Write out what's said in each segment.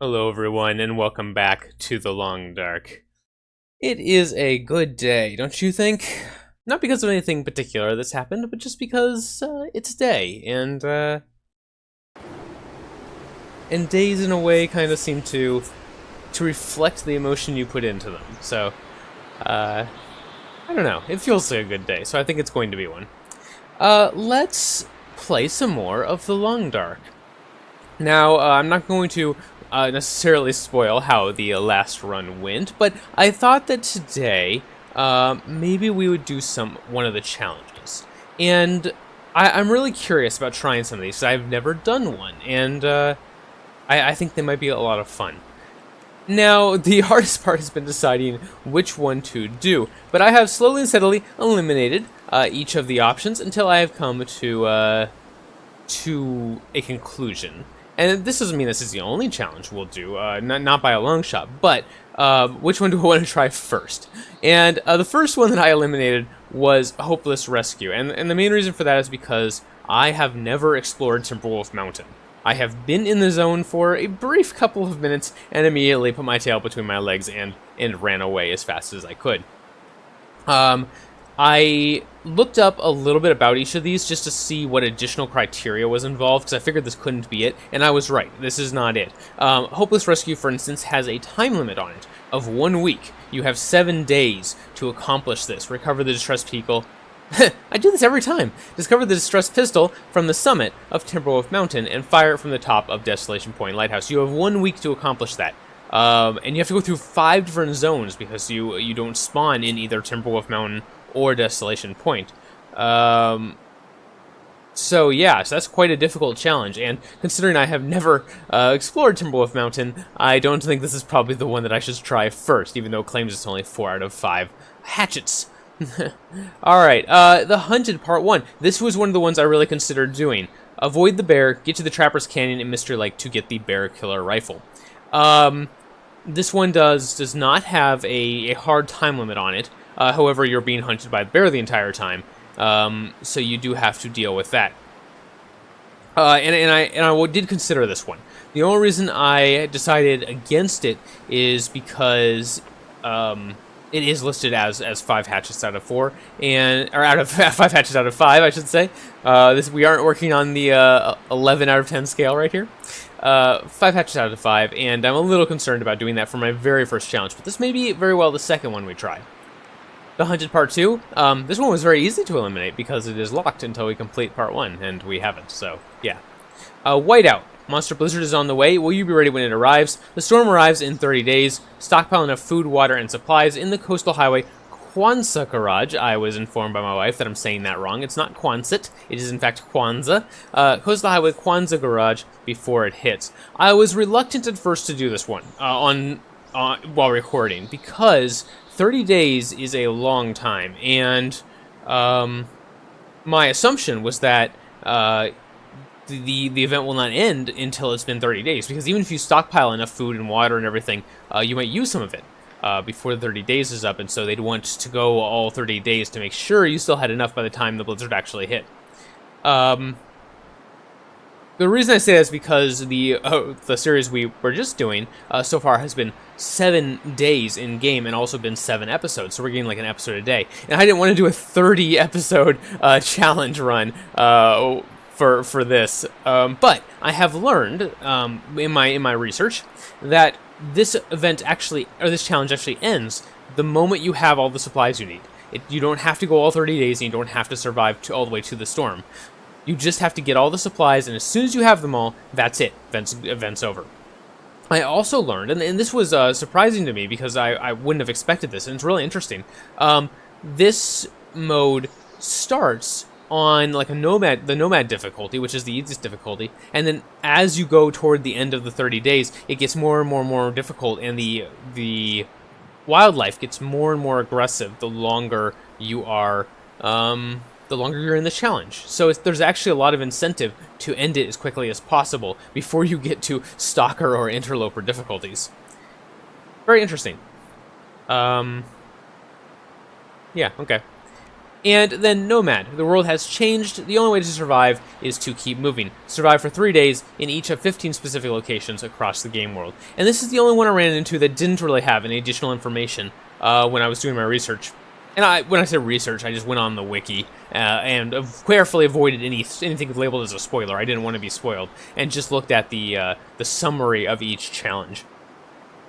Hello everyone, and welcome back to the Long Dark. It is a good day, don't you think? Not because of anything particular that's happened, but just because it's day, and days in a way kind of seem to reflect the emotion you put into them. So, I don't know, it feels like a good day, so I think it's going to be one. Let's play some more of the Long Dark. Now, I'm not going to necessarily spoil how the last run went, but I thought that today maybe we would do one of the challenges. And I'm really curious about trying some of these, because I've never done one, and I think they might be a lot of fun. Now, the hardest part has been deciding which one to do, but I have slowly and steadily eliminated each of the options until I have come to a conclusion. And this doesn't mean this is the only challenge we'll do, not by a long shot, but which one do I want to try first? And the first one that I eliminated was Hopeless Rescue, and the main reason for that is because I have never explored Timberwolf Mountain. I have been in the zone for a brief couple of minutes and immediately put my tail between my legs and ran away as fast as I could. I looked up a little bit about each of these just to see what additional criteria was involved, because I figured this couldn't be it, and I was right. This is not it. Hopeless Rescue, for instance, has a time limit on it of 1 week. You have 7 days to accomplish this. Recover the distress pistol. I do this every time. Discover the distress pistol from the summit of Timberwolf Mountain and fire it from the top of Desolation Point Lighthouse. You have 1 week to accomplish that. And you have to go through 5 different zones because you don't spawn in either Timberwolf Mountain or Desolation Point. So that's quite a difficult challenge, and considering I have never explored Timberwolf Mountain, I don't think this is probably the one that I should try first, even though it claims it's only 4 out of 5 hatchets. Alright, The Hunted Part 1. This was one of the ones I really considered doing. Avoid the bear, get to the Trapper's Canyon and Mystery Lake to get the Bear Killer Rifle. This one does not have a hard time limit on it. However, you're being hunted by the bear the entire time, so you do have to deal with that. And I did consider this one. The only reason I decided against it is because it is listed as 5 hatchets out of 4, or out of 5 hatchets out of 5, I should say. We aren't working on the 11 out of 10 scale right here. 5 hatchets out of 5, and I'm a little concerned about doing that for my very first challenge, but this may be very well the second one we try. The Hunted Part 2, this one was very easy to eliminate because it is locked until we complete Part 1, and we haven't, so yeah. Whiteout. Monster Blizzard is on the way. Will you be ready when it arrives? The storm arrives in 30 days. Stockpile enough food, water, and supplies in the Coastal Highway Kwanzaa Garage. I was informed by my wife that I'm saying that wrong. It's not Quonset. It is, in fact, Kwanzaa. Coastal Highway Kwanzaa Garage before it hits. I was reluctant at first to do this one while recording because 30 days is a long time, and my assumption was that the event will not end until it's been 30 days, because even if you stockpile enough food and water and everything, you might use some of it before the 30 days is up, and so they'd want to go all 30 days to make sure you still had enough by the time the blizzard actually hit. The reason I say that is because the series we were just doing so far has been 7 days in game and also been 7 episodes, so we're getting like an episode a day. And I didn't want to do a 30 episode challenge run for this, but I have learned in my research that this challenge actually ends the moment you have all the supplies you need. You don't have to go all 30 days, and you don't have to survive all the way to the storm. You just have to get all the supplies, and as soon as you have them all, that's it. Event's over. I also learned, and this was surprising to me because I wouldn't have expected this, and it's really interesting. This mode starts on like the nomad difficulty, which is the easiest difficulty, and then as you go toward the end of the 30 days, it gets more and more difficult, and the wildlife gets more and more aggressive the longer you are. The longer you're in the challenge. So there's actually a lot of incentive to end it as quickly as possible before you get to Stalker or Interloper difficulties. Very interesting. Yeah, okay. And then Nomad. The world has changed. The only way to survive is to keep moving. Survive for 3 days in each of 15 specific locations across the game world. And this is the only one I ran into that didn't really have any additional information when I was doing my research. And when I say research, I just went on the wiki and carefully avoided anything labeled as a spoiler. I didn't want to be spoiled, and just looked at the summary of each challenge.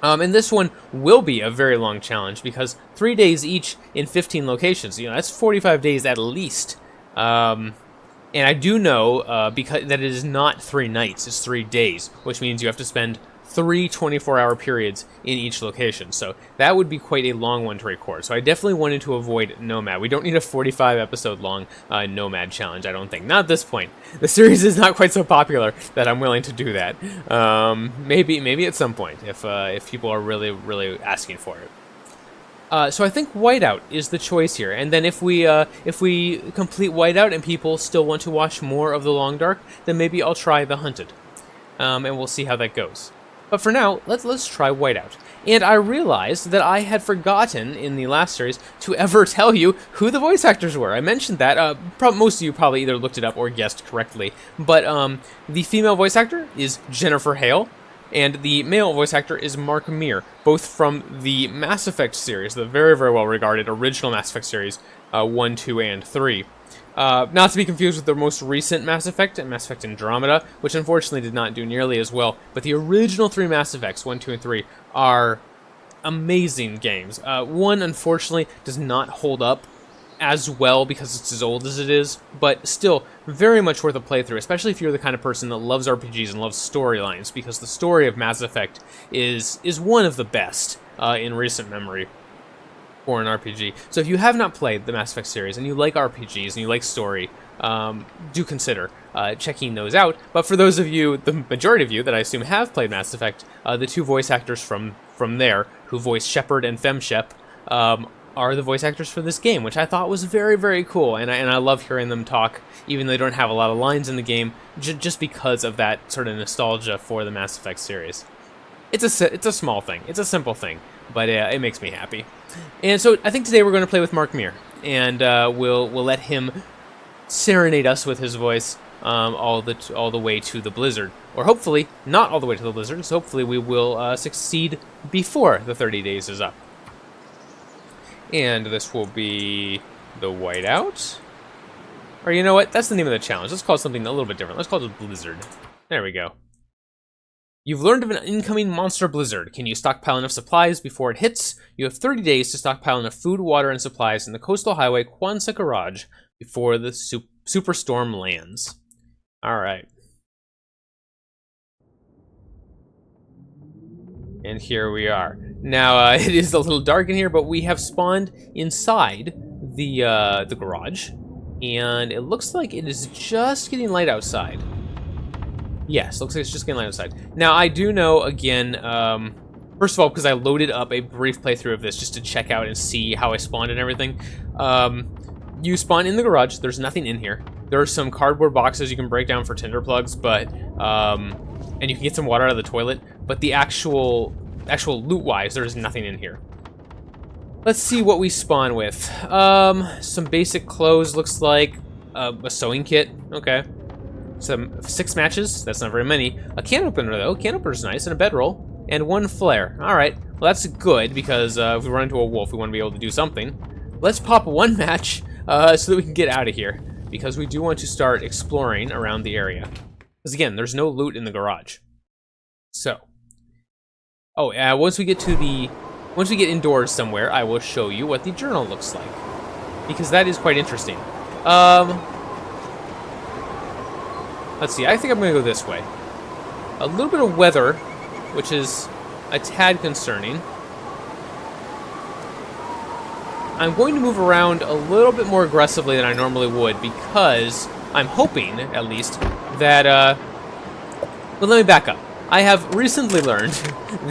And this one will be a very long challenge because 3 days each in 15 locations. You know, that's 45 days at least. And I do know because that it is not 3 nights; it's 3 days, which means you have to spend 3 24-hour periods in each location. So that would be quite a long one to record. So I definitely wanted to avoid Nomad. We don't need a 45-episode-long Nomad challenge, I don't think. Not at this point. The series is not quite so popular that I'm willing to do that. Maybe at some point, if people are really asking for it. So I think Whiteout is the choice here, and then if we complete Whiteout and people still want to watch more of The Long Dark, then maybe I'll try The Hunted, and we'll see how that goes. But for now, let's try Whiteout. And I realized that I had forgotten in the last series to ever tell you who the voice actors were. I mentioned that. Most of you probably either looked it up or guessed correctly. But the female voice actor is Jennifer Hale, and the male voice actor is Mark Meer, both from the Mass Effect series, the very well-regarded original Mass Effect series, 1, 2, and 3. Not to be confused with the most recent Mass Effect and Mass Effect Andromeda, which unfortunately did not do nearly as well, but the original 3 Mass Effects, 1, 2, and 3, are amazing games. 1, unfortunately, does not hold up as well because it's as old as it is, but still very much worth a playthrough, especially if you're the kind of person that loves RPGs and loves storylines, because the story of Mass Effect is one of the best in recent memory for an RPG. So if you have not played the Mass Effect series and you like RPGs and you like story, do consider checking those out. But for those of you, the majority of you that I assume have played Mass Effect, the 2 voice actors from there who voice Shepard and Femshep are the voice actors for this game, which I thought was very cool, and I love hearing them talk, even though they don't have a lot of lines in the game, just because of that sort of nostalgia for the Mass Effect series. It's a small thing, it's a simple thing, but it makes me happy. And so I think today we're going to play with Mark Meer, and we'll let him serenade us with his voice all the way to the Blizzard, or hopefully not all the way to the Blizzard. So hopefully we will succeed before the 30 days is up. And this will be the Whiteout, or you know what? That's the name of the challenge. Let's call it something a little bit different. Let's call it Blizzard. There we go. You've learned of an incoming monster blizzard. Can you stockpile enough supplies before it hits? You have 30 days to stockpile enough food, water, and supplies in the coastal highway Quonset Garage before the superstorm lands. Alright. And here we are. Now, it is a little dark in here, but we have spawned inside the garage. And it looks like it is just getting light outside. Yes, looks like it's just getting light outside. Now, I do know, again, first of all, because I loaded up a brief playthrough of this just to check out and see how I spawned and everything. You spawn in the garage. There's nothing in here. There are some cardboard boxes you can break down for tinder plugs, but and you can get some water out of the toilet. But the actual loot-wise, there is nothing in here. Let's see what we spawn with. Some basic clothes. Looks like a sewing kit. Okay. Some 6 matches. That's not very many. A can opener though. Can opener's nice, and a bedroll, and 1 flare. All right. Well, that's good because if we run into a wolf, we want to be able to do something. Let's pop 1 match so that we can get out of here, because we do want to start exploring around the area. Because again, there's no loot in the garage. So, once we get indoors somewhere, I will show you what the journal looks like, because that is quite interesting. Let's see. I think I'm gonna go this way. A little bit of weather, which is a tad concerning. I'm going to move around a little bit more aggressively than I normally would, because I'm hoping, at least, that, well, let me back up. I have recently learned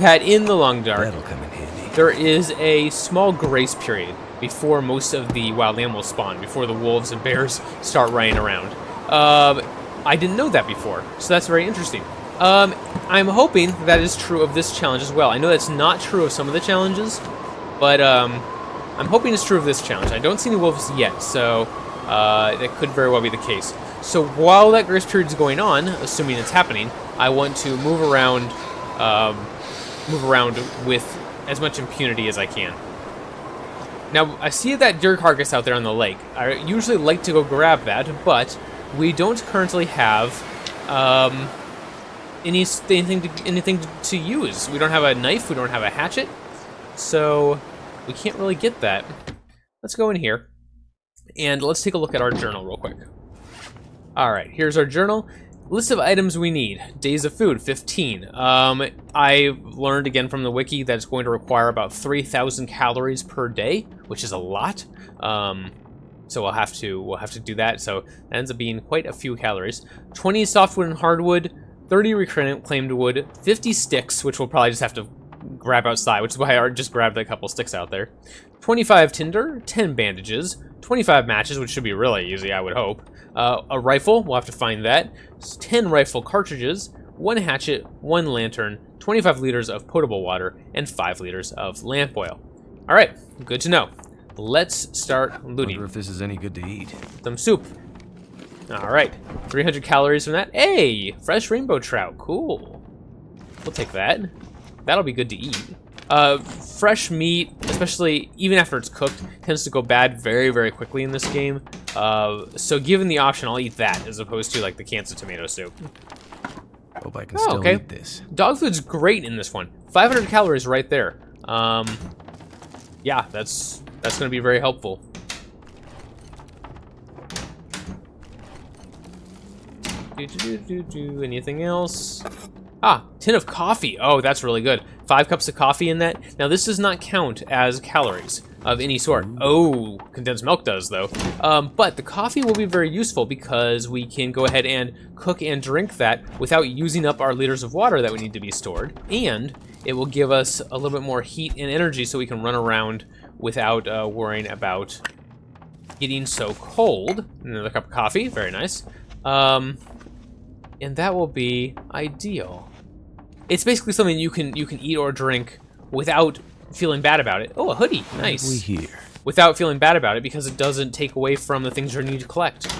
that in the Long Dark, that'll come in handy. There is a small grace period before most of the wild animals spawn, before the wolves and bears start running around. I didn't know that before, so that's very interesting. I'm hoping that is true of this challenge as well. I know that's not true of some of the challenges, but I'm I'm hoping it's true of this challenge. I don't see any wolves yet, so that could very well be the case. So while that grace period is going on, assuming it's happening, I want to move around with as much impunity as I can. Now, I see that deer carcass out there on the lake. I usually like to go grab that, but we don't currently have anything to use. We don't have a knife, we don't have a hatchet, so we can't really get that. Let's go in here, and let's take a look at our journal real quick. Alright, here's our journal. List of items we need. Days of food, 15. I learned again from the wiki that it's going to require about 3,000 calories per day, which is a lot. So we'll have to do that. So that ends up being quite a few calories. 20 softwood and hardwood, 30 reclaimed wood, 50 sticks, which we'll probably just have to grab outside, which is why I just grabbed a couple sticks out there. 25 tinder, 10 bandages, 25 matches, which should be really easy, I would hope. A rifle, we'll have to find that. 10 rifle cartridges, 1 hatchet, 1 lantern, 25 liters of potable water, and 5 liters of lamp oil. All right, good to know. Let's start looting. Wonder if this is any good to eat. Some soup. All right, 300 calories from that. Hey, fresh rainbow trout, cool. We'll take that. That'll be good to eat. Fresh meat, especially even after it's cooked, tends to go bad very, very quickly in this game. So given the option, I'll eat that as opposed to like the cans of tomato soup. Hope I can still eat this. Dog food's great in this one. 500 calories right there. Yeah, that's going to be very helpful. Anything else? Ah, tin of coffee. Oh, that's really good. 5 cups of coffee in that. Now, this does not count as calories of any sort. Oh, condensed milk does, though. But the coffee will be very useful because we can go ahead and cook and drink that without using up our liters of water that we need to be stored. And it will give us a little bit more heat and energy so we can run around without worrying about getting so cold. Another cup of coffee, very nice. And that will be ideal. It's basically something you can eat or drink without feeling bad about it. Oh, a hoodie, nice. We here. Without feeling bad about it because it doesn't take away from the things you need to collect.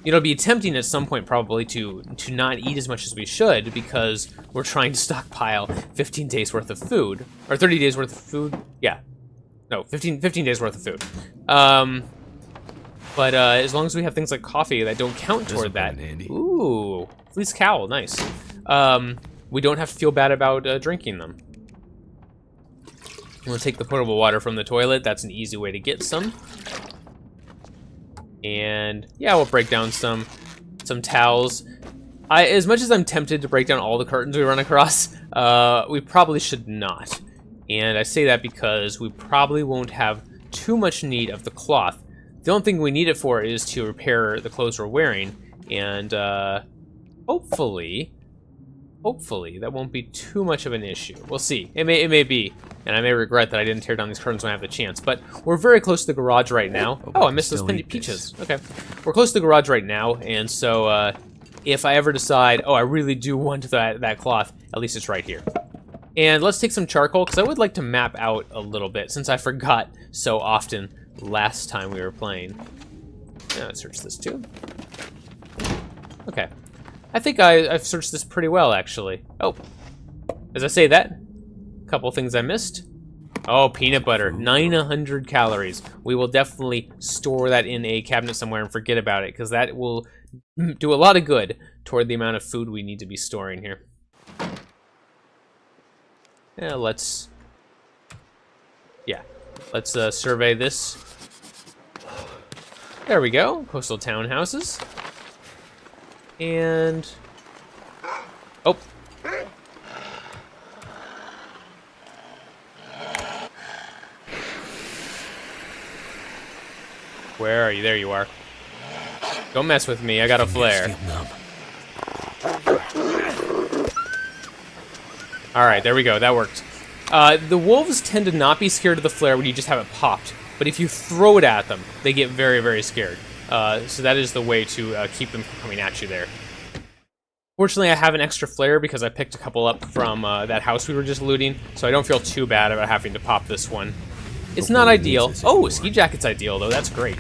You know, it'd be tempting at some point probably to not eat as much as we should because we're trying to stockpile 15 days worth of food. Or 30 days worth of food, yeah. No, 15 days worth of food. But as long as we have things like coffee that don't count toward that. Ooh, fleece cowl, nice. We don't have to feel bad about drinking them. We'll take the potable water from the toilet. That's an easy way to get some. And yeah, we'll break down some towels. As much as I'm tempted to break down all the curtains we run across, we probably should not. And I say that because we probably won't have too much need of the cloth. The only thing we need it for is to repair the clothes we're wearing, and hopefully that won't be too much of an issue. We'll see. It may be, and I may regret that I didn't tear down these curtains when I have the chance. But we're very close to the garage right now. Oh, I missed those peaches. Okay, we're close to the garage right now, and so if I ever decide, oh, I really do want that cloth, at least it's right here. And let's take some charcoal because I would like to map out a little bit since I forgot so often last time we were playing. Yeah, let's search this too. Okay. I think I've searched this pretty well, actually. Oh, as I say that, a couple things I missed. Oh, peanut butter, 900 calories. We will definitely store that in a cabinet somewhere and forget about it, because that will do a lot of good toward the amount of food we need to be storing here. Yeah, let's survey this. There we go, coastal townhouses. And, oh. Where are you? There you are. Don't mess with me, I got a flare. Alright, there we go, that worked. The wolves tend to not be scared of the flare when you just have it popped, but if you throw it at them, they get very, very scared. So that is the way to keep them from coming at you there. Fortunately, I have an extra flare because I picked a couple up from that house we were just looting, so I don't feel too bad about having to pop this one. It's not ideal. Oh, ski jacket's ideal though. That's great.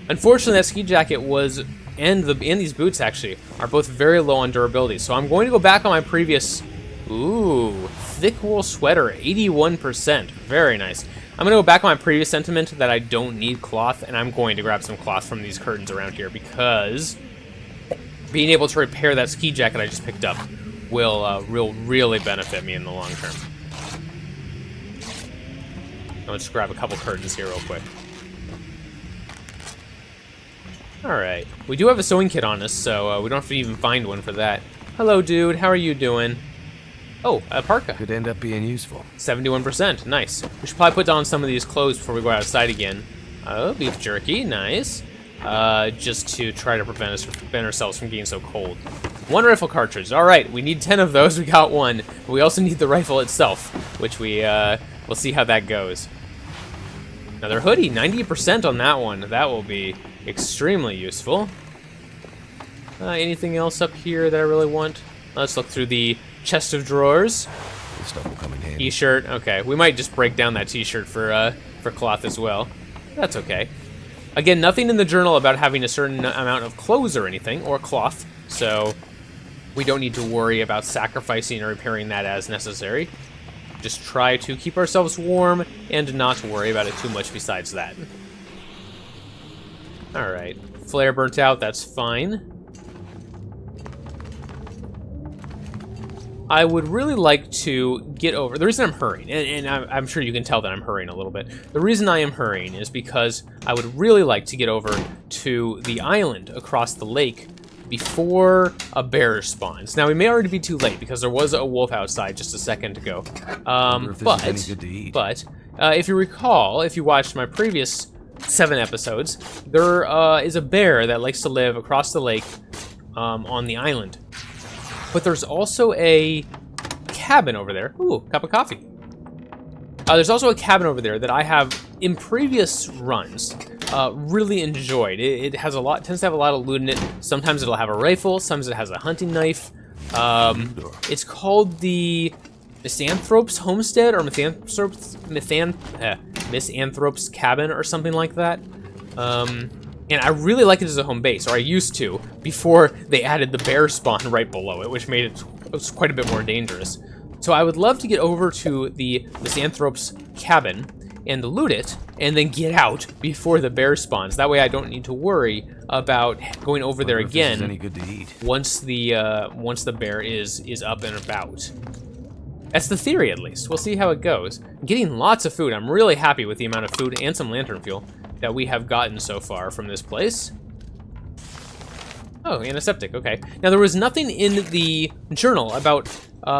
Unfortunately, that ski jacket was, and these boots actually are both very low on durability. So I'm going to go back on my previous. Ooh, thick wool sweater, 81%. Very nice. I'm going to go back on my previous sentiment that I don't need cloth, and I'm going to grab some cloth from these curtains around here because being able to repair that ski jacket I just picked up will really benefit me in the long term. Let's just grab a couple curtains here real quick. Alright, we do have a sewing kit on us, so we don't have to even find one for that. Hello, dude. How are you doing? Oh, a parka. Could end up being useful. 71%. Nice. We should probably put on some of these clothes before we go outside again. Oh, beef jerky. Nice. Just to try to prevent ourselves from getting so cold. 1 rifle cartridge. Alright, we need 10 of those. We got 1. But we also need the rifle itself, which we'll see how that goes. Another hoodie. 90% on that one. That will be extremely useful. Anything else up here that I really want? Let's look through the chest of drawers. This stuff will come in handy. T-shirt. Okay, we might just break down that T-shirt for cloth as well. That's okay. Again, nothing in the journal about having a certain amount of clothes or anything, or cloth, so we don't need to worry about sacrificing or repairing that as necessary. Just try to keep ourselves warm and not worry about it too much besides that. Alright, flare burnt out, that's fine. I would really like to get over... The reason I'm hurrying, and I'm sure you can tell that I'm hurrying a little bit. The reason I am hurrying is because I would really like to get over to the island across the lake before a bear spawns. Now, we may already be too late because there was a wolf outside just a second ago. But if you recall, if you watched my previous 7 episodes, there is a bear that likes to live across the lake on the island. But there's also a cabin over there. Ooh, cup of coffee. There's also a cabin over there that I have, in previous runs, really enjoyed. It has tends to have a lot of loot in it. Sometimes it'll have a rifle, sometimes it has a hunting knife. It's called the Misanthrope's Homestead, or Misanthrope's Cabin, or something like that. And I really like it as a home base, or I used to, before they added the bear spawn right below it, which made it quite a bit more dangerous. So I would love to get over to the Misanthrope's Cabin and loot it, and then get out before the bear spawns. That way I don't need to worry about going over there again any good to eat. once the bear is up and about. That's the theory, at least. We'll see how it goes. I'm getting lots of food. I'm really happy with the amount of food and some lantern fuel that we have gotten so far from this place. Oh, antiseptic, okay. Now, there was nothing in the journal about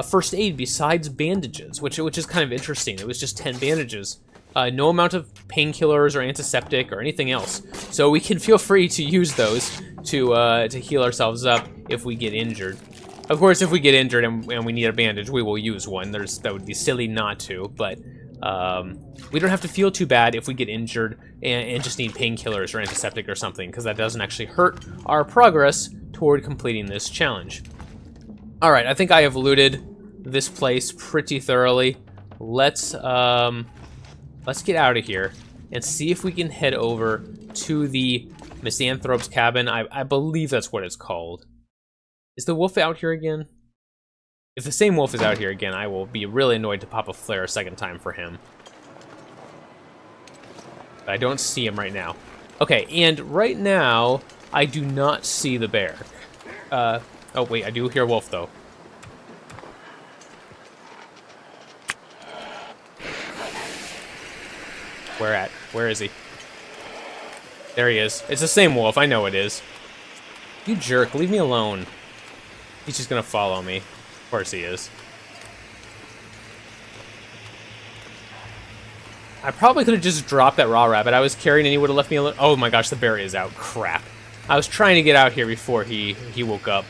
first aid besides bandages, which is kind of interesting. It was just 10 bandages. No amount of painkillers or antiseptic or anything else. So we can feel free to use those to heal ourselves up if we get injured. Of course, if we get injured and we need a bandage, we will use one. That would be silly not to, but we don't have to feel too bad if we get injured and just need painkillers or antiseptic or something, because that doesn't actually hurt our progress toward completing this challenge. All right, I think I have looted this place pretty thoroughly. Let's get out of here and see if we can head over to the Misanthrope's Cabin. I believe that's what it's called. Is the wolf out here again? If the same wolf is out here again, I will be really annoyed to pop a flare a second time for him. But I don't see him right now. Okay, and right now, I do not see the bear. Oh wait, I do hear wolf though. Where at? Where is he? There he is. It's the same wolf, I know it is. You jerk, leave me alone. He's just gonna follow me. Of course he is. I probably could have just dropped that raw rabbit I was carrying and he would have left me alone. Oh my gosh, the bear is out. Crap. I was trying to get out here before he woke up.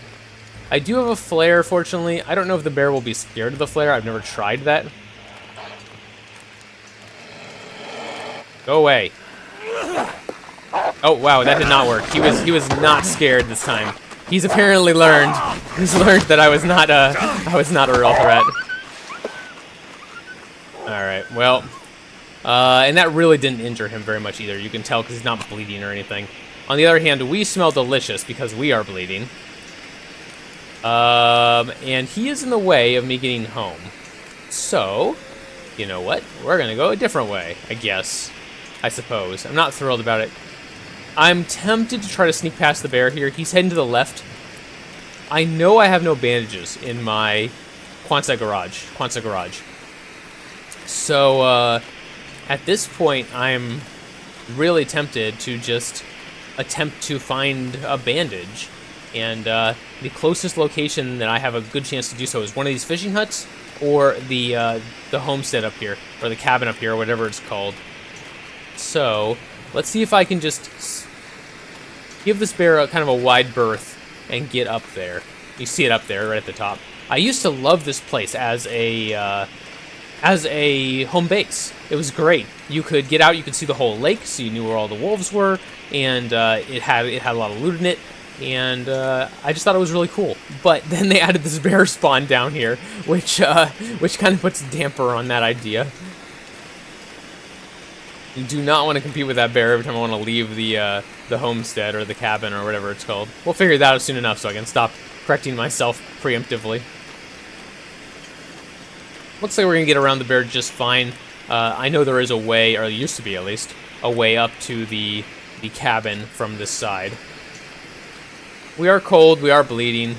I do have a flare, fortunately. I don't know if the bear will be scared of the flare. I've never tried that. Go away. Oh wow, that did not work. He was not scared this time. He's apparently learned. He's learned that I was not a real threat. All right. Well, And that really didn't injure him very much either. You can tell because he's not bleeding or anything. On the other hand, we smell delicious because we are bleeding. And he is in the way of me getting home. So, you know what? We're going to go a different way, I guess. I suppose. I'm not thrilled about it. I'm tempted to try to sneak past the bear here. He's heading to the left. I know I have no bandages in my Quonset garage. So, at this point, I'm really tempted to just attempt to find a bandage. And the closest location that I have a good chance to do so is one of these fishing huts or the homestead up here, or the cabin up here, or whatever it's called. So, let's see if I can just give this bear a kind of a wide berth and get up there. You see it up there, right at the top. I used to love this place as a home base. It was great. You could get out, you could see the whole lake, so you knew where all the wolves were, and it had a lot of loot in it, and I just thought it was really cool. But then they added this bear spawn down here, which kind of puts a damper on that idea. You do not want to compete with that bear every time I want to leave the homestead or the cabin or whatever it's called. We'll figure that out soon enough so I can stop correcting myself preemptively. Looks like we're going to get around the bear just fine. I know there is a way, or there used to be at least, a way up to the cabin from this side. We are cold, we are bleeding.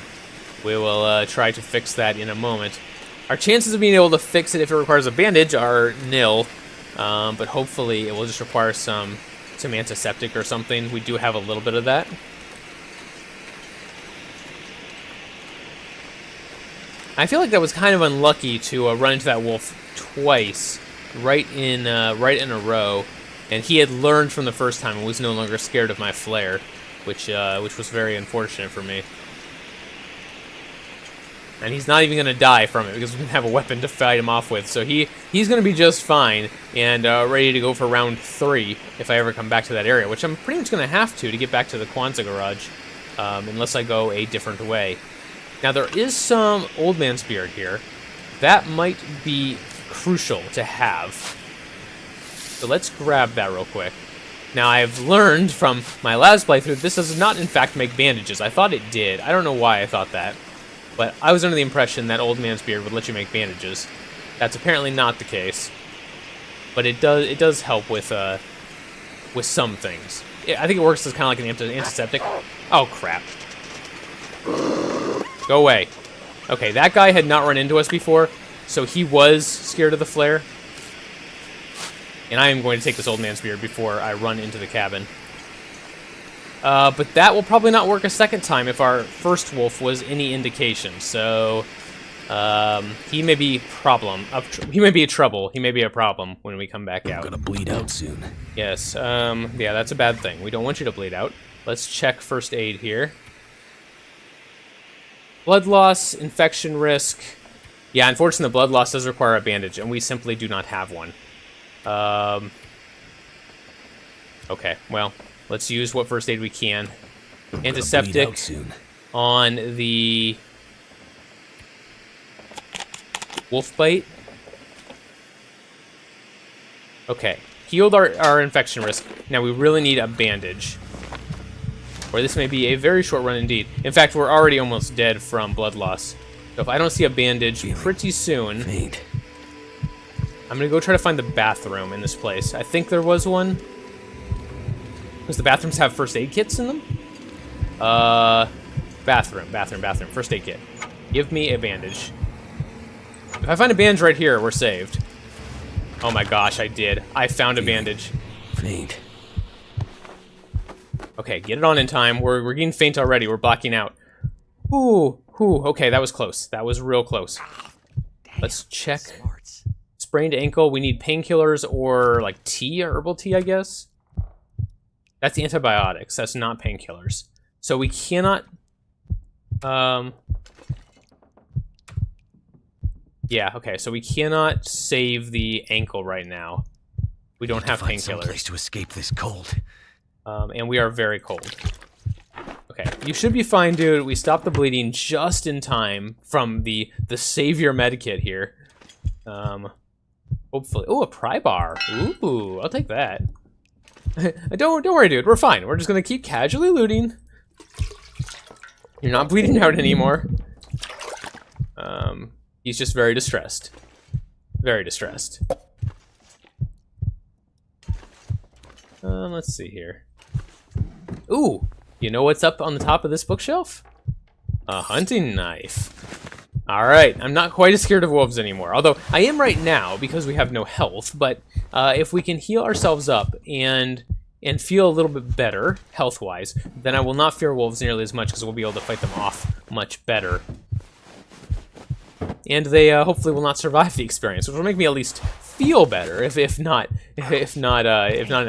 We will try to fix that in a moment. Our chances of being able to fix it if it requires a bandage are nil. But hopefully it will just require some antiseptic or something. We do have a little bit of that. I feel like that was kind of unlucky to run into that wolf twice, right in a row, and he had learned from the first time and was no longer scared of my flare, which was very unfortunate for me. And he's not even going to die from it because we can have a weapon to fight him off with. So he's going to be just fine and ready to go for round 3 if I ever come back to that area, which I'm pretty much going to have to get back to the Quonset garage, unless I go a different way. Now, there is some old man's beard here. That might be crucial to have. So let's grab that real quick. Now, I've learned from my last playthrough this does not, in fact, make bandages. I thought it did. I don't know why I thought that. But I was under the impression that old man's beard would let you make bandages. That's apparently not the case. But it does help with some things. I think it works as kind of like an antiseptic. Oh, crap. Go away. Okay, that guy had not run into us before, so he was scared of the flare. And I am going to take this old man's beard before I run into the cabin. But that will probably not work a second time if our first wolf was any indication. So he may be he may be a trouble. He may be a problem when we come back out. I'm gonna bleed out soon. Yes. Yeah, that's a bad thing. We don't want you to bleed out. Let's check first aid here. Blood loss, infection risk. Yeah, unfortunately, the blood loss does require a bandage, and we simply do not have one. Okay, well, let's use what first aid we can. Antiseptic on the wolf bite. Okay, healed our infection risk. Now we really need a bandage. Or this may be a very short run indeed. In fact, we're already almost dead from blood loss. So if I don't see a bandage pretty soon, I'm gonna go try to find the bathroom in this place. I think there was one. Does the bathrooms have first aid kits in them? Bathroom. First aid kit. Give me a bandage. If I find a bandage right here, we're saved. Oh my gosh, I did. I found a bandage. Faint. Okay, get it on in time. We're getting faint already. We're blacking out. Ooh. Okay, that was close. That was real close. Let's check. Sprained ankle. We need painkillers or like tea, or herbal tea, I guess. That's antibiotics. That's not painkillers. So we cannot... Yeah, okay, so we cannot save the ankle right now. We don't have painkillers. Place to escape this cold. And we are very cold. Okay, you should be fine, dude. We stopped the bleeding just in time from the savior medikit here. Hopefully. Oh, a pry bar. Ooh, I'll take that. Don't worry, dude. We're fine. We're just gonna keep casually looting. You're not bleeding out anymore. He's just very distressed. Very distressed. Let's see here. Ooh, you know what's up on the top of this bookshelf? A hunting knife. Alright, I'm not quite as scared of wolves anymore. Although, I am right now because we have no health. But if we can heal ourselves up and feel a little bit better, health-wise, then I will not fear wolves nearly as much because we'll be able to fight them off much better. And they hopefully will not survive the experience, which will make me at least feel better, if not in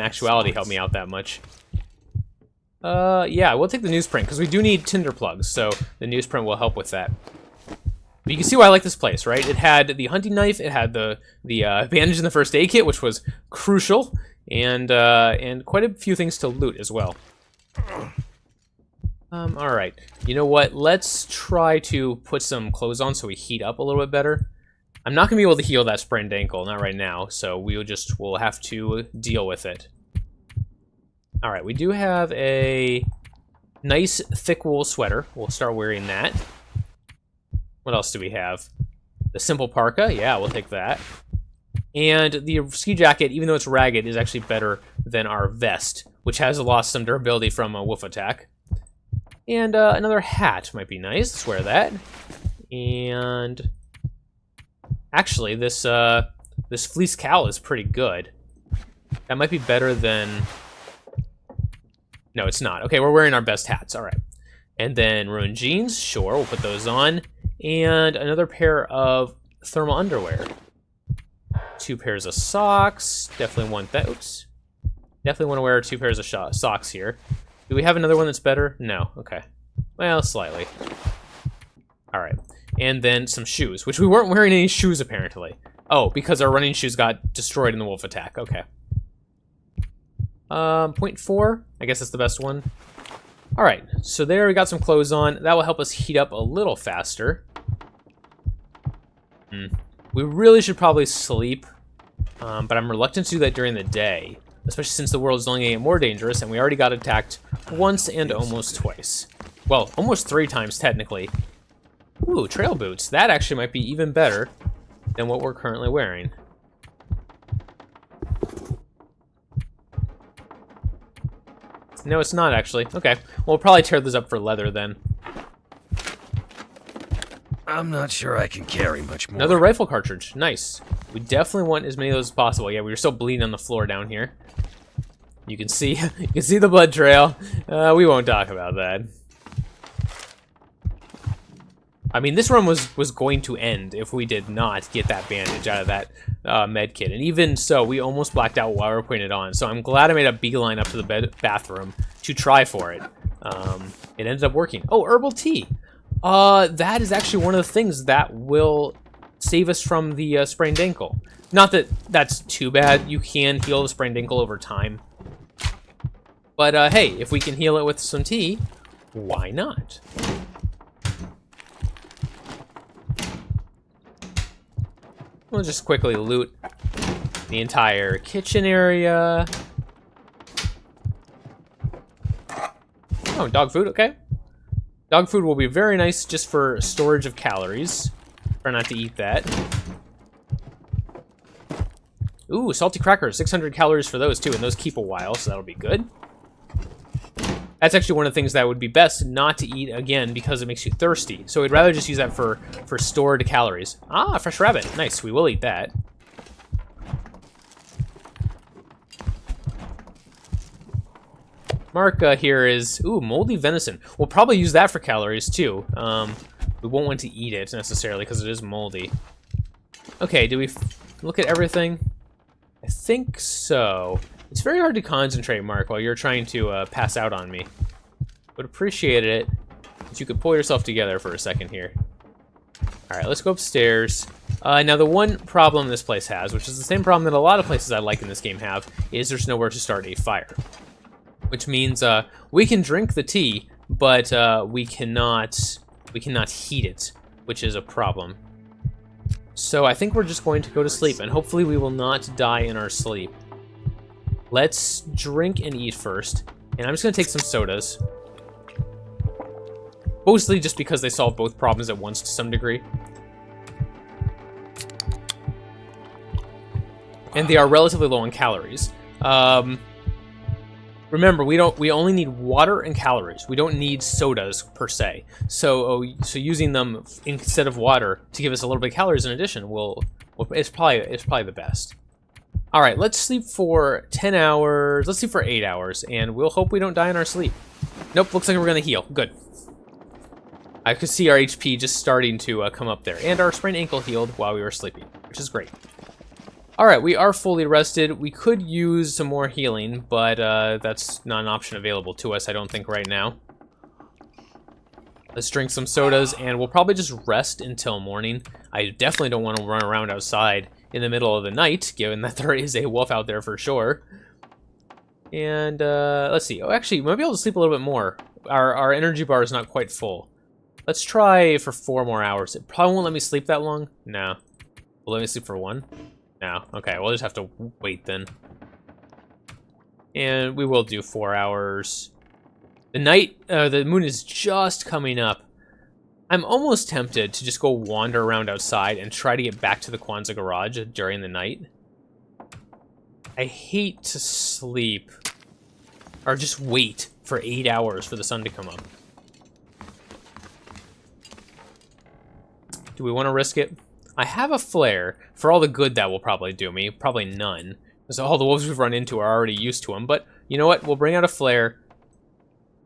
actuality help me out that much. Yeah, we'll take the newsprint because we do need tinder plugs, so the newsprint will help with that. But you can see why I like this place, right? It had the hunting knife, it had the bandage in the first aid kit, which was crucial, and quite a few things to loot as well. All right. You know what? Let's try to put some clothes on so we heat up a little bit better. I'm not gonna be able to heal that sprained ankle, not right now, so we'll have to deal with it. All right, we do have a nice thick wool sweater. We'll start wearing that. What else do we have? The simple parka. Yeah, we'll take that. And the ski jacket, even though it's ragged, is actually better than our vest, which has lost some durability from a wolf attack. And another hat might be nice. Let's wear that. And actually, this fleece cowl is pretty good. That might be better than... No, it's not. Okay, we're wearing our best hats. All right. And then ruined jeans. Sure, we'll put those on. And another pair of thermal underwear. 2 pairs of socks. Definitely want that. Oops. Definitely want to wear 2 pairs of socks here. Do we have another one that's better? No. Okay. Well, slightly. All right. And then some shoes, which we weren't wearing any shoes apparently. Oh, because our running shoes got destroyed in the wolf attack. Okay. 0.4. I guess that's the best one. All right. So there we got some clothes on. That will help us heat up a little faster. We really should probably sleep, but I'm reluctant to do that during the day, especially since the world is only getting more dangerous, and we already got attacked once and almost twice. Well, almost 3 times, technically. Ooh, trail boots. That actually might be even better than what we're currently wearing. No, it's not, actually. Okay, we'll probably tear this up for leather, then. I'm not sure I can carry much more. Another rifle cartridge. Nice. We definitely want as many of those as possible. Yeah, we were still bleeding on the floor down here. You can see the blood trail. We won't talk about that. I mean, this run was going to end if we did not get that bandage out of that med kit. And even so, we almost blacked out while we were putting it on. So I'm glad I made a beeline up to the bathroom to try for it. It ended up working. Oh, herbal tea. That is actually one of the things that will save us from the sprained ankle. Not that that's too bad. You can heal the sprained ankle over time. But hey, if we can heal it with some tea, why not? We'll just quickly loot the entire kitchen area. Oh, dog food, okay. Dog food will be very nice just for storage of calories. Try not to eat that. Ooh, salty crackers, 600 calories for those too, and those keep a while, so that'll be good. That's actually one of the things that would be best not to eat again because it makes you thirsty. So we'd rather just use that for stored calories. Ah, fresh rabbit. Nice, we will eat that. Mark here is, ooh, moldy venison. We'll probably use that for calories too. We won't want to eat it necessarily because it is moldy. Okay, do we look at everything? I think so. It's very hard to concentrate, Mark, while you're trying to pass out on me. Would appreciate it if you could pull yourself together for a second here. All right, let's go upstairs. Now, the one problem this place has, which is the same problem that a lot of places I like in this game have, is there's nowhere to start a fire. Which means we can drink the tea, but we cannot heat it, which is a problem. So I think we're just going to go to sleep, and hopefully we will not die in our sleep. Let's drink and eat first, and I'm just going to take some sodas. Mostly just because they solve both problems at once to some degree. And they are relatively low in calories. Remember, we only need water and calories. We don't need sodas per se. So using them instead of water to give us a little bit of calories in addition it's probably the best. All right, let's sleep for 10 hours. Let's sleep for 8 hours, and we'll hope we don't die in our sleep. Nope, looks like we're gonna heal. Good. I could see our HP just starting to come up there, and our sprained ankle healed while we were sleeping, which is great. All right, we are fully rested. We could use some more healing, but that's not an option available to us, I don't think, right now. Let's drink some sodas, and we'll probably just rest until morning. I definitely don't want to run around outside in the middle of the night, given that there is a wolf out there for sure. And let's see. Oh, actually, we might be able to sleep a little bit more. Our energy bar is not quite full. Let's try for 4 more hours. It probably won't let me sleep that long. No. Will let me sleep for 1? No. Okay, we'll just have to wait then. And we will do 4 hours. The moon is just coming up. I'm almost tempted to just go wander around outside and try to get back to the Kwanzaa garage during the night. I hate to sleep or just wait for 8 hours for the sun to come up. Do we want to risk it? I have a flare. For all the good that will probably do me, probably none. Because all the wolves we've run into are already used to them. But you know what? We'll bring out a flare.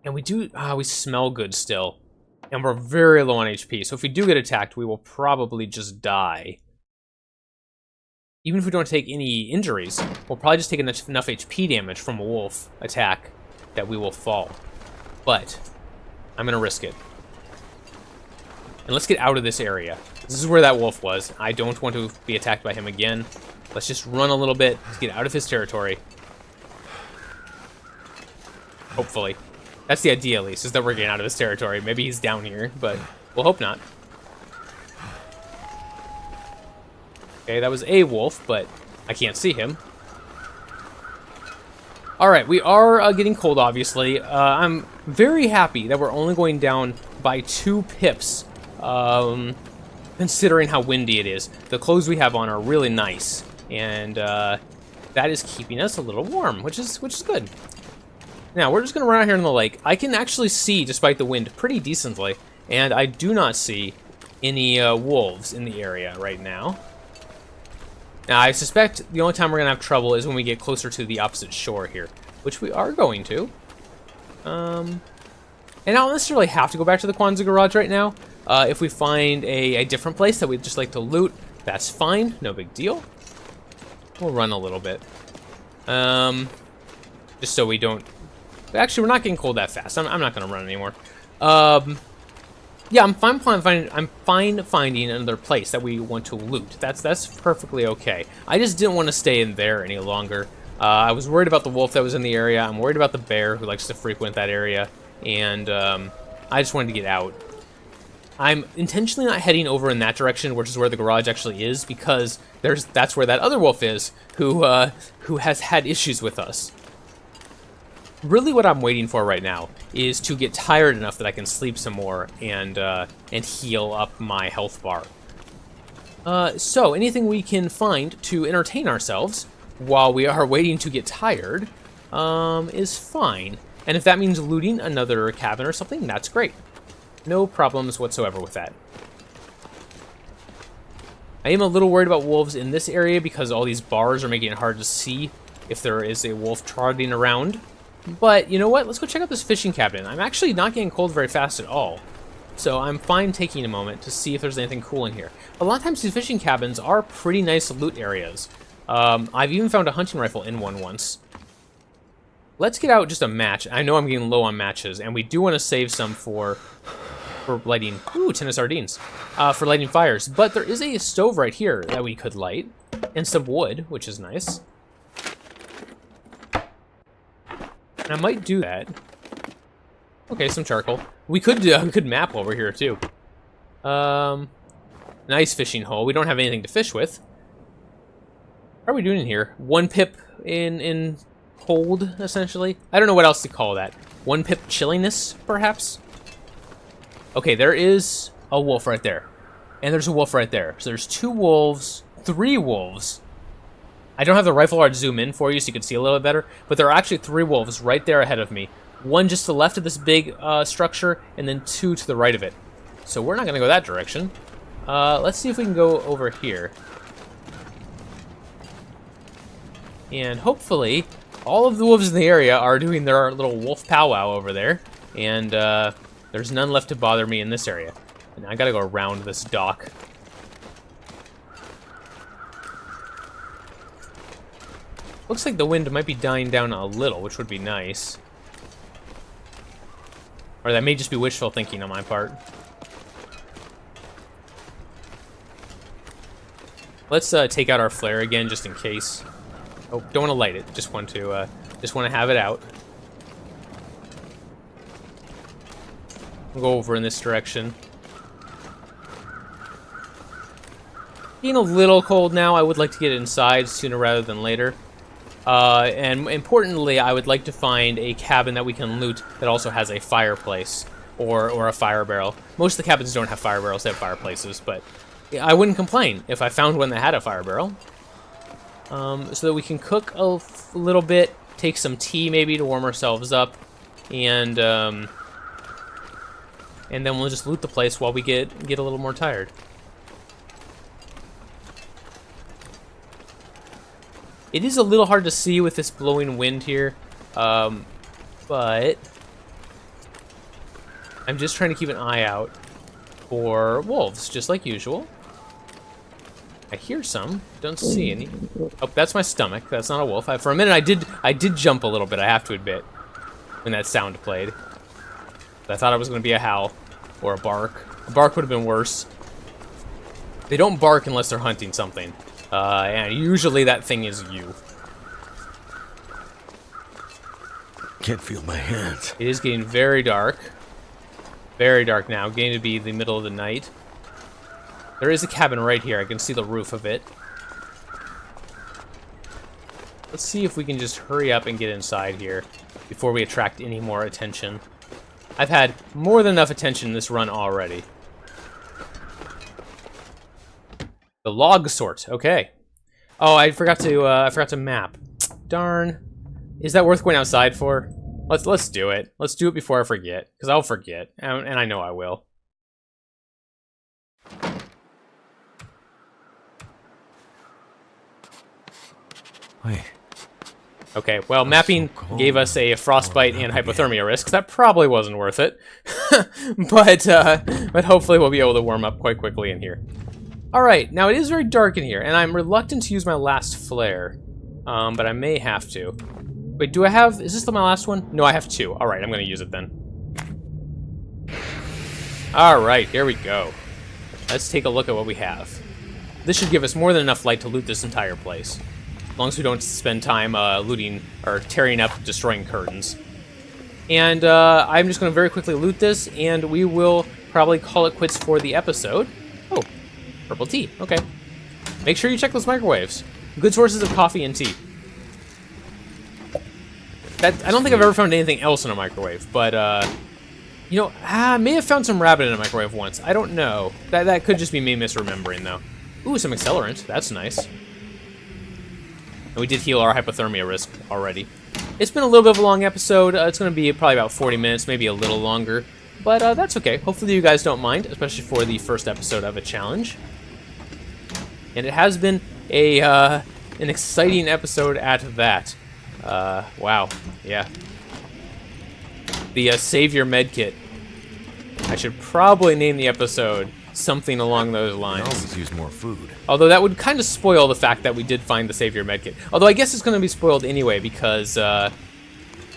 And we smell good still. And we're very low on HP. So if we do get attacked, we will probably just die. Even if we don't take any injuries, we'll probably just take enough HP damage from a wolf attack that we will fall. But I'm going to risk it. And let's get out of this area. This is where that wolf was. I don't want to be attacked by him again. Let's just run a little bit to get out of his territory. Hopefully. That's the idea, at least, is that we're getting out of his territory. Maybe he's down here, but we'll hope not. Okay, that was a wolf, but I can't see him. Alright, we are getting cold, obviously. I'm very happy that we're only going down by 2 pips. Considering how windy it is. The clothes we have on are really nice, and that is keeping us a little warm, which is good. Now, we're just going to run out here in the lake. I can actually see, despite the wind, pretty decently, and I do not see any wolves in the area right now. Now, I suspect the only time we're going to have trouble is when we get closer to the opposite shore here, which we are going to. And I don't necessarily have to go back to the Kwanzaa garage right now. If we find a different place that we'd just like to loot, that's fine. No big deal. We'll run a little bit. Just so we don't... Actually, we're not getting cold that fast. I'm not going to run anymore. Yeah, I'm fine finding another place that we want to loot. That's perfectly okay. I just didn't want to stay in there any longer. I was worried about the wolf that was in the area. I'm worried about the bear who likes to frequent that area. And I just wanted to get out. I'm intentionally not heading over in that direction, which is where the garage actually is, because that's where that other wolf is, who has had issues with us. Really what I'm waiting for right now is to get tired enough that I can sleep some more and heal up my health bar. So anything we can find to entertain ourselves while we are waiting to get tired is fine. And if that means looting another cabin or something, that's great. No problems whatsoever with that. I am a little worried about wolves in this area because all these bars are making it hard to see if there is a wolf trotting around. But you know what? Let's go check out this fishing cabin. I'm actually not getting cold very fast at all. So I'm fine taking a moment to see if there's anything cool in here. A lot of times these fishing cabins are pretty nice loot areas. I've even found a hunting rifle in one once. Let's get out just a match. I know I'm getting low on matches, and we do want to save some for lighting, tin of sardines, for lighting fires. But there is a stove right here that we could light, and some wood, which is nice. And I might do that. Okay, some charcoal. We could map while we're here too. Nice fishing hole. We don't have anything to fish with. How are we doing in here? 1 pip in hold, essentially? I don't know what else to call that. 1 pip chilliness, perhaps? Okay, there is a wolf right there. And there's a wolf right there. So there's 2 wolves, 3 wolves. I don't have the rifle art zoom in for you so you can see a little bit better, but there are actually 3 wolves right there ahead of me. 1 just to the left of this big structure, and then 2 to the right of it. So we're not going to go that direction. Let's see if we can go over here. And hopefully, all of the wolves in the area are doing their little wolf powwow over there. And there's none left to bother me in this area. And I gotta go around this dock. Looks like the wind might be dying down a little, which would be nice. Or that may just be wishful thinking on my part. Let's take out our flare again, just in case. Oh, don't want to light it. Just want to have it out. We'll go over in this direction. Being a little cold now. I would like to get inside sooner rather than later. And importantly, I would like to find a cabin that we can loot that also has a fireplace or a fire barrel. Most of the cabins don't have fire barrels; they have fireplaces, but I wouldn't complain if I found one that had a fire barrel. So that we can cook a little bit, take some tea maybe to warm ourselves up, and then we'll just loot the place while we get a little more tired. It is a little hard to see with this blowing wind here, but I'm just trying to keep an eye out for wolves, just like usual. I hear some, don't see any. Oh, that's my stomach. That's not a wolf. For a minute, I did jump a little bit. I have to admit, when that sound played. I thought it was going to be a howl or a bark. A bark would have been worse. They don't bark unless they're hunting something. And usually that thing is you. Can't feel my hands. It is getting very dark. Very dark now. Getting to be the middle of the night. There is a cabin right here. I can see the roof of it. Let's see if we can just hurry up and get inside here before we attract any more attention. I've had more than enough attention in this run already. The log sort, okay. Oh, I forgot to map. Darn. Is that worth going outside for? Let's do it. Let's do it before I forget, because I'll forget, and I know I will. Wait. Okay, well, mapping gave us a frostbite and hypothermia risk. That probably wasn't worth it, but hopefully we'll be able to warm up quite quickly in here. All right, now it is very dark in here, and I'm reluctant to use my last flare, but I may have to. Wait, do I have? Is this my last one? No, I have 2. All right, I'm gonna use it then. All right, here we go. Let's take a look at what we have. This should give us more than enough light to loot this entire place. As long as we don't spend time looting or tearing up, destroying curtains. And I'm just going to very quickly loot this, and we will probably call it quits for the episode. Oh, purple tea. Okay. Make sure you check those microwaves. Good sources of coffee and tea. I don't think I've ever found anything else in a microwave, but you know, I may have found some rabbit in a microwave once. I don't know. That could just be me misremembering, though. Ooh, some accelerant. That's nice. And we did heal our hypothermia risk already. It's been a little bit of a long episode. It's going to be probably about 40 minutes, maybe a little longer. But that's okay. Hopefully you guys don't mind, especially for the first episode of a challenge. And it has been an exciting episode at that. Wow. Yeah. The Savior Medkit. I should probably name the episode something along those lines. I always use more food. Although that would kind of spoil the fact that we did find the Savior Medkit. Although I guess it's going to be spoiled anyway because I'm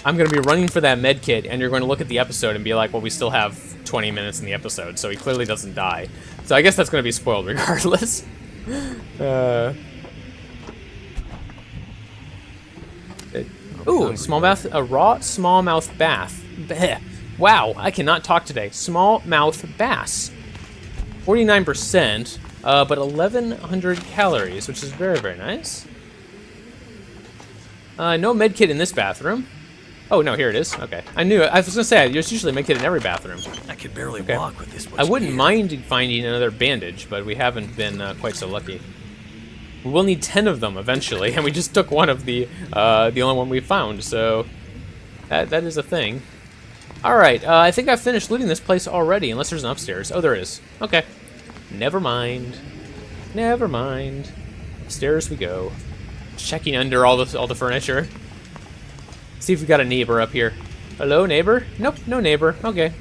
going to be running for that medkit, and you're going to look at the episode and be like, well, we still have 20 minutes in the episode, so he clearly doesn't die. So I guess that's going to be spoiled regardless. Ooh, smallmouth, a raw smallmouth bass. Bleh. Wow, I cannot talk today. Smallmouth bass. 49%. but 1,100 calories, which is very, very nice. No medkit in this bathroom. Oh, no, here it is. Okay. I knew it. I was going to say, there's usually a medkit in every bathroom. I can barely Okay. walk with this much I wouldn't gear. mind finding another bandage, but we haven't been quite so lucky. We will need 10 of them eventually, and we just took one of the only one we found, so that is a thing. Alright, I think I've finished looting this place already, unless there's an upstairs. Oh, there is. Okay. Never mind. Never mind. Upstairs we go. Checking under all the furniture. See if we got a neighbor up here. Hello, neighbor? Nope, no neighbor. Okay.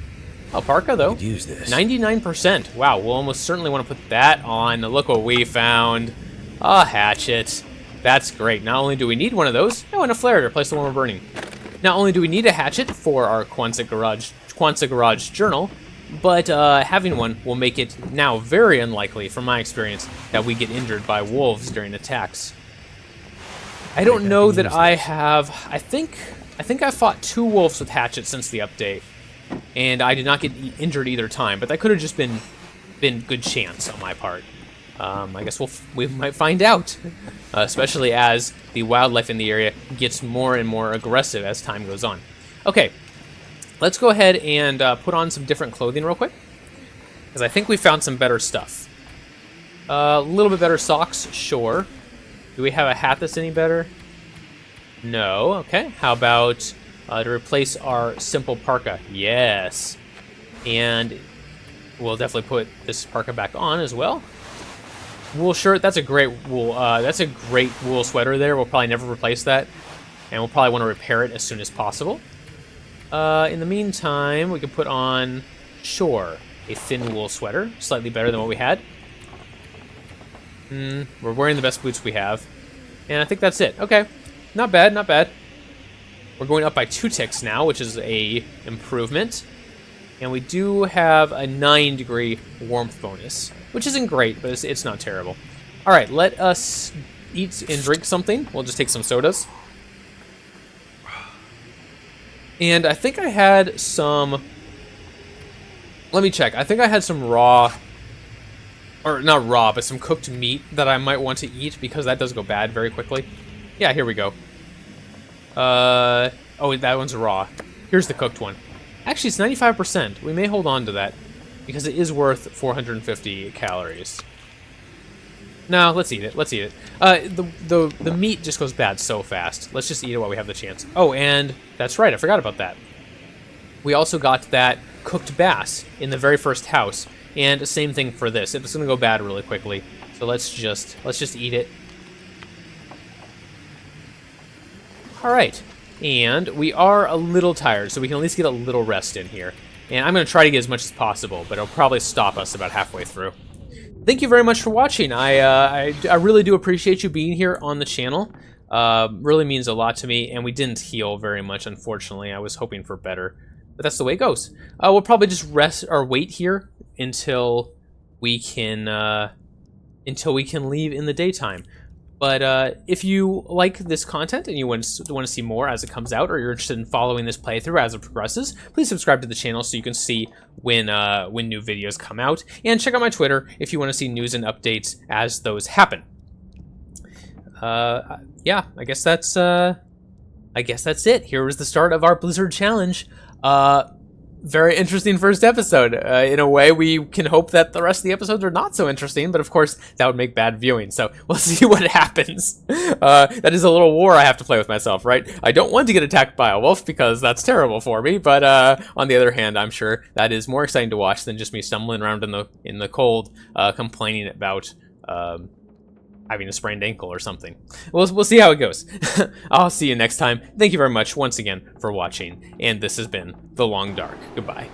Alpaca, though. Could use this. 99%. Wow, we'll almost certainly want to put that on. Look what we found. A hatchet. That's great. Not only do we need one of those, oh, and a flare to replace the one we're burning. Not only do we need a hatchet for our Quonset Garage journal, but having one will make it now very unlikely, from my experience, that we get injured by wolves during attacks. I don't know that I have... I think I fought 2 wolves with hatchets since the update, and I did not get injured either time, but that could have just been good chance on my part. I guess we might find out, especially as the wildlife in the area gets more and more aggressive as time goes on. Okay, let's go ahead and put on some different clothing real quick, because I think we found some better stuff. A little bit better socks, sure. Do we have a hat that's any better? No. Okay. How about to replace our simple parka? Yes. And we'll definitely put this parka back on as well. Wool shirt. That's a great wool. That's a great wool sweater there. We'll probably never replace that, and we'll probably want to repair it as soon as possible. In the meantime, we can put on, sure, a thin wool sweater, slightly better than what we had. We're wearing the best boots we have. And I think that's it. Okay. Not bad, not bad. We're going up by 2 ticks now, which is a improvement. And we do have a 9-degree warmth bonus, which isn't great, but it's not terrible. All right, let us eat and drink something. We'll just take some sodas. And I think I had some... Let me check. I think I had some raw... Or not raw, but some cooked meat that I might want to eat, because that does go bad very quickly. Yeah, here we go. Oh, that one's raw. Here's the cooked one. Actually, it's 95%. We may hold on to that, because it is worth 450 calories. No, let's eat it. Let's eat it. The meat just goes bad so fast. Let's just eat it while we have the chance. Oh, and that's right. I forgot about that. We also got that cooked bass in the very first house. And the same thing for this. It's going to go bad really quickly. So let's just eat it. All right. And we are a little tired, so we can at least get a little rest in here. And I'm going to try to get as much as possible, but it'll probably stop us about halfway through. Thank you very much for watching. I really do appreciate you being here on the channel. Really means a lot to me, and we didn't heal very much, unfortunately. I was hoping for better, but that's the way it goes. We'll probably just rest or wait here until we can leave in the daytime. But if you like this content and you want to see more as it comes out, or you're interested in following this playthrough as it progresses, please subscribe to the channel so you can see when new videos come out, and check out my Twitter if you want to see news and updates as those happen. Yeah, I guess that's it. Here was the start of our Blizzard challenge. Very interesting first episode. In a way, we can hope that the rest of the episodes are not so interesting, but of course, that would make bad viewing, so we'll see what happens. That is a little war I have to play with myself, right? I don't want to get attacked by a wolf, because that's terrible for me, but on the other hand, I'm sure that is more exciting to watch than just me stumbling around in the cold, complaining about having a sprained ankle or something. We'll see how it goes. I'll see you next time. Thank you very much once again for watching, and this has been The Long Dark. Goodbye.